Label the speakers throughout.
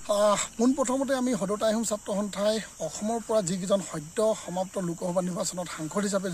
Speaker 1: পোনপ্ৰথমতে আমি সদতা আহিম ছাত্ৰ সন্থাই অসমৰ পৰা যিকেইজন সদ্য সমাপ্ত লোকসভা নিৰ্বাচনত সাংসদ হিচাপে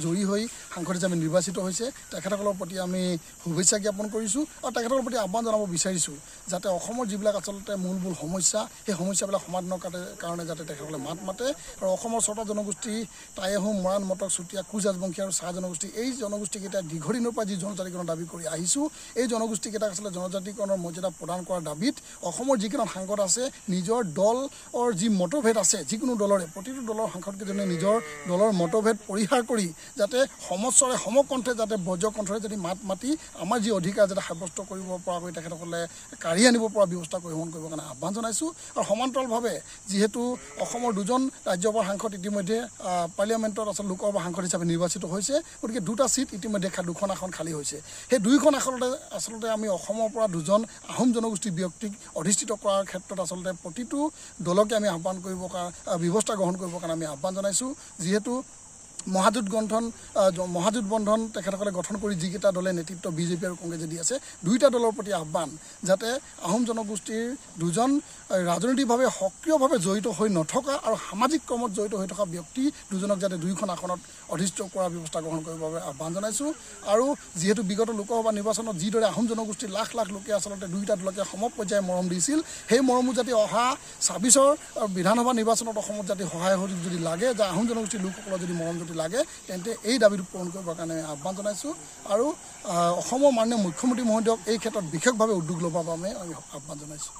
Speaker 1: জয়ী হৈ সাংসদ হিচাপে নিৰ্বাচিত হৈছে তেখেতসকলৰ প্ৰতি আমি শুভেচ্ছা জ্ঞাপন কৰিছোঁ আৰু তেখেতসকলৰ প্ৰতি আহ্বান জনাব বিচাৰিছোঁ যাতে অসমৰ যিবিলাক আচলতে মূল সমস্যা সেই সমস্যাবিলাক সমাধানৰ কাৰণে যাতে তেখেতসকলে মাত মাতে আৰু অসমৰ 6টা জনগোষ্ঠী টাই আহোম মৰাণ মটক চুতীয়া কোচ ৰাজবংশী আৰু চাহ জনগোষ্ঠী এই জনগোষ্ঠীকেইটা দীৰ্ঘদিনৰ পৰা যি জনজাতিকৰণৰ দাবী কৰি আহিছোঁ এই জনগোষ্ঠীকেইটাক আচলতে জনজাতিকৰণৰ মৰ্যাদা প্ৰদান কৰাৰ দাবীত অসমৰ যিকেইজন সাংসদ আছে নিজৰ দলৰ যি মতভেদ আছে যিকোনো দলৰে প্ৰতিটো দলৰ সাংসদকেইজনে নিজৰ দলৰ মতভেদ পৰিহাৰ কৰি যাতে সমস্বৰে সমকণ্ঠে যাতে বজ্ৰকণ্ঠৰে যদি মাত মাতি আমাৰ যি অধিকাৰ যাতে সাব্যস্ত কৰিব পৰাকৈ তেখেতসকলে কাঢ়ি আনিব পৰা ব্যৱস্থা গ্ৰহণ কৰিবৰ কাৰণে আহ্বান জনাইছোঁ আৰু সমান্তৰালভাৱে যিহেতু অসমৰ 2জন ৰাজ্যসভাৰ সাংসদ ইতিমধ্যে পাৰ্লিয়ামেণ্টত আচলতে লোকসভা সাংসদ হিচাপে নিৰ্বাচিত হৈছে গতিকে 2টা ছিট ইতিমধ্যে 2খন আসন খালী হৈছে সেই 2খন আসনতে আচলতে আমি অসমৰ পৰা 2জন আহোম জনগোষ্ঠীৰ ব্যক্তিক অধিষ্ঠিত কৰাৰ ক্ষেত্ৰত আচলতে প্ৰতিটো দলকে আমি আহ্বান কৰিবৰ কাৰণে ব্যৱস্থা গ্ৰহণ কৰিবৰ কাৰণে আমি আহ্বান জনাইছোঁ যিহেতু মহাজোঁট বন্ধন তেখেতসকলে গঠন কৰি যিকেইটা দলে নেতৃত্ব বিজেপি আৰু কংগ্ৰেছে দি আছে 2টা দলৰ প্ৰতি আহ্বান যাতে আহোম জনগোষ্ঠীৰ 2জন ৰাজনৈতিকভাৱে সক্ৰিয়ভাৱে জড়িত হৈ নথকা আৰু সামাজিক কৰ্মত জড়িত হৈ থকা ব্যক্তি 2জনক যাতে 2খন আসনত অধিষ্ঠিত কৰাৰ ব্যৱস্থা গ্ৰহণ কৰিবৰ বাবে আহ্বান জনাইছোঁ আৰু যিহেতু বিগত লোকসভা নিৰ্বাচনত যিদৰে আহোম জনগোষ্ঠীৰ লাখ লাখ লোকে আচলতে 2টা দলকে সমপৰ্যায়ে মৰম দিছিল সেই মৰমো যাতে অহা 26ৰ বিধানসভা নিৰ্বাচনত অসমত যাতে সহায় সহযোগ যদি লাগে যে আহোম জনগোষ্ঠীৰ লোকসকলৰ যদি মৰম যদি লাগে তেন্তে এই দাবীটো পূৰণ কৰিবৰ কাৰণে আহ্বান জনাইছোঁ আৰু অসমৰ মাননীয় মুখ্যমন্ত্ৰী মহোদয়ক এই ক্ষেত্ৰত বিশেষভাৱে উদ্যোগ ল'বৰ বাবে আমি আহ্বান জনাইছোঁ।